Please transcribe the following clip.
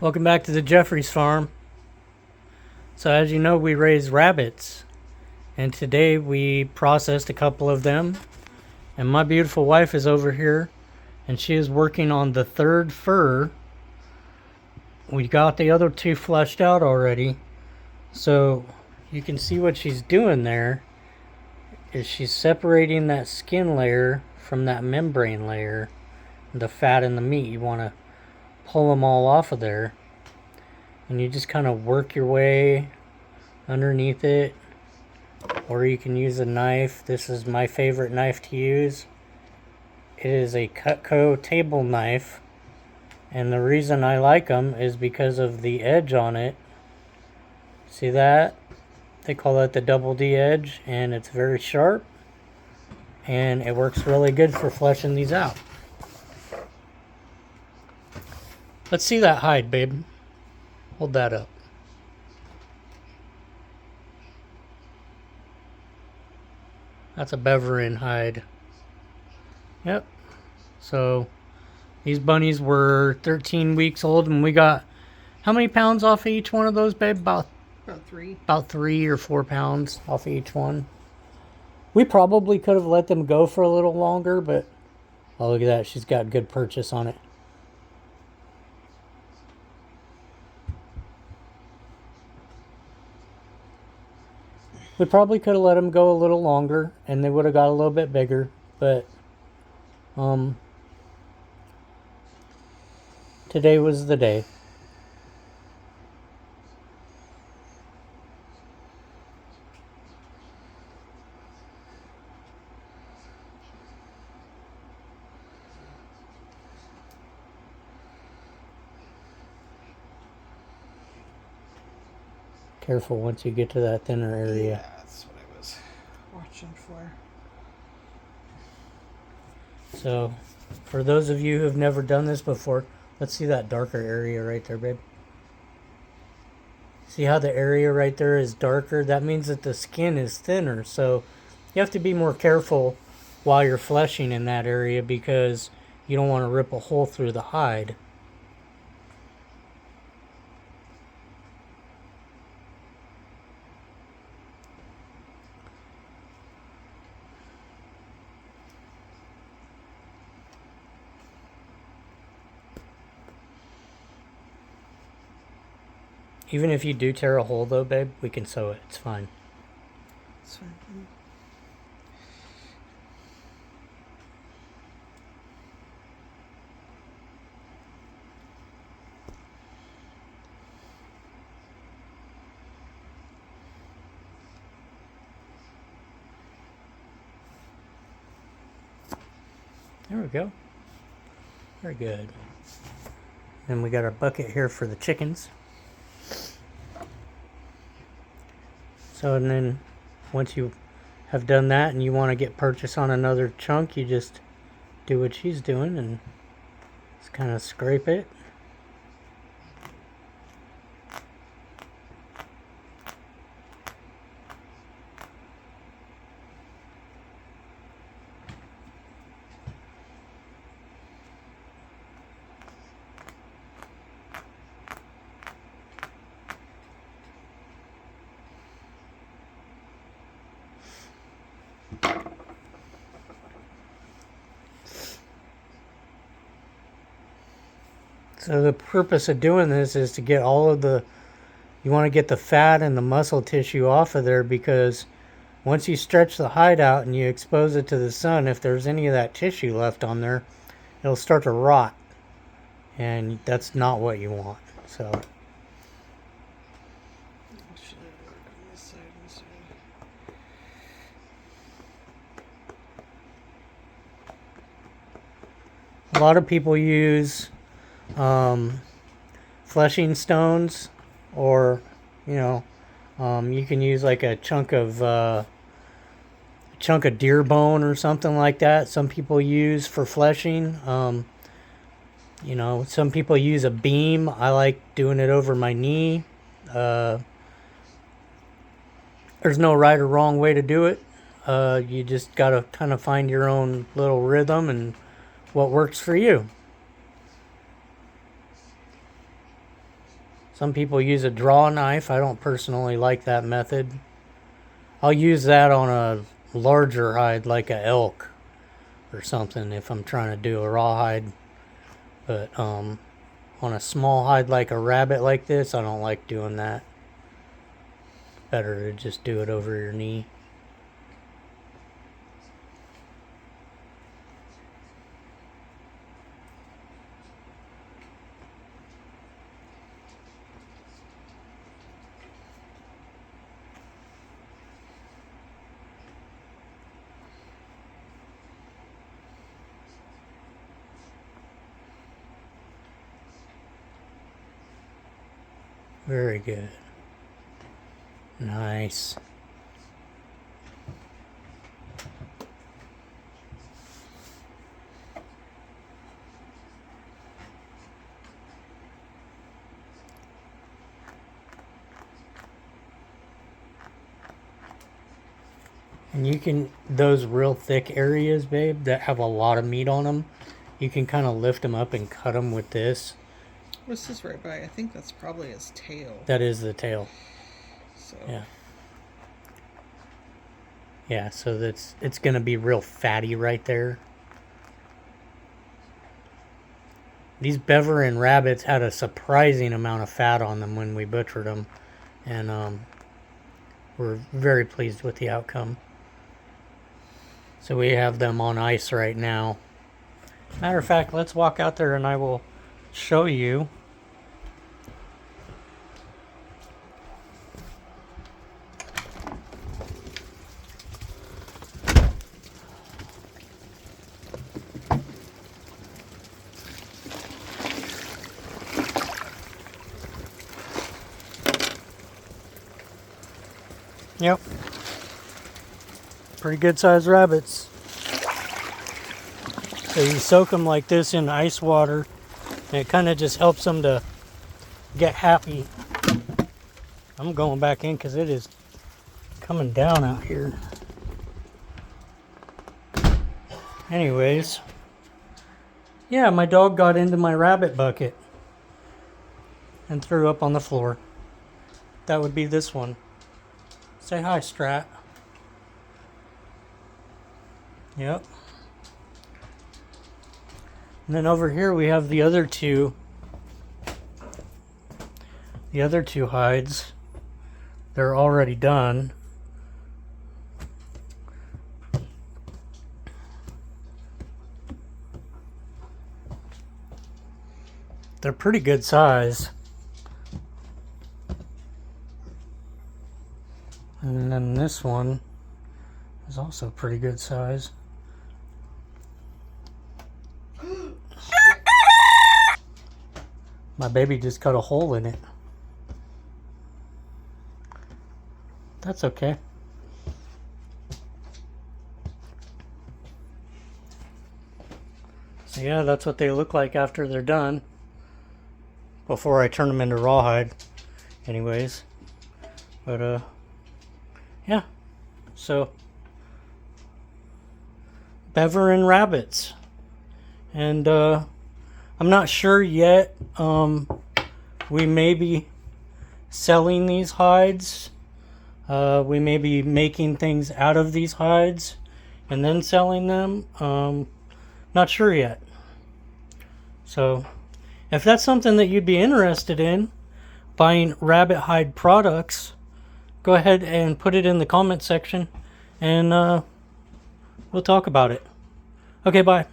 Welcome back to the Jeffries farm. So as you know, we raise rabbits, and today we processed a couple of them, and my beautiful wife is over here and she is working on the third fur. We got the other two fleshed out already, so you can see what she's doing there is she's separating that skin layer from that membrane layer, the fat and the meat. You want to pull them all off of there, and you just kind of work your way underneath it, or you can use a knife. This is my favorite knife to use. It is a Cutco table knife, and the reason I like them is because of the edge on it. See that? They call that the double D edge, and it's very sharp, and it works really good for fleshing these out. Let's see that hide, babe. Hold that up. That's a Beverin hide. Yep. So these bunnies were 13 weeks old, and we got how many pounds off of each one of those, babe? About 3. About 3 or 4 pounds off of each one. We probably could have let them go for a little longer, but oh, look at that. She's got good purchase on it. We probably could have let them go a little longer, and they would have got a little bit bigger, but today was the day. Careful once you get to that thinner area. Yeah, that's what I was watching for. So, for those of you who have never done this before, let's see that darker area right there, babe. See how the area right there is darker? That means that the skin is thinner. So, you have to be more careful while you're fleshing in that area because you don't want to rip a hole through the hide. Even if you do tear a hole though, babe, we can sew it. It's fine. It's fine. There we go. Very good. Then we got our bucket here for the chickens. So, and then once you have done that and you want to get purchase on another chunk, you just do what she's doing and just kind of scrape it. So the purpose of doing this is to get all of the, you want to get the fat and the muscle tissue off of there, because once you stretch the hide out and you expose it to the sun, if there's any of that tissue left on there, it'll start to rot. And that's not what you want. So a lot of people use fleshing stones, or you can use like a chunk of deer bone or something like that. Some people use for fleshing. Some people use a beam. I like doing it over my knee. There's no right or wrong way to do it. You just gotta kind of find your own little rhythm and what works for you. Some people use a draw knife. I don't personally like that method. I'll use that on a larger hide like a elk or something if I'm trying to do a rawhide. But on a small hide like a rabbit like this, I don't like doing that. Better to just do it over your knee. Very good. Nice. And you can, those real thick areas, babe, that have a lot of meat on them, you can kind of lift them up and cut them with this. What's this right by? I think that's probably his tail. That is the tail. So Yeah. Yeah, so it's going to be real fatty right there. These beaver and rabbits had a surprising amount of fat on them when we butchered them. And we're very pleased with the outcome. So we have them on ice right now. Matter of fact, let's walk out there and I will show you. Yep. Pretty good sized rabbits. So you soak them like this in ice water, and it kind of just helps them to get happy. I'm going back in because it is coming down out here. Anyways, yeah, my dog got into my rabbit bucket and threw up on the floor. That would be this one. Say hi, Strat. Yep. And then over here we have the other two. The other two hides. They're already done. They're pretty good size. And then this one is also pretty good size. My baby just cut a hole in it. That's okay. So yeah, that's what they look like after they're done. Before I turn them into rawhide. Anyways. But yeah. So beaver and rabbits. And I'm not sure yet. We may be selling these hides. We may be making things out of these hides and then selling them. Not sure yet. So if that's something that you'd be interested in, buying rabbit hide products, go ahead and put it in the comment section and we'll talk about it. Okay, bye.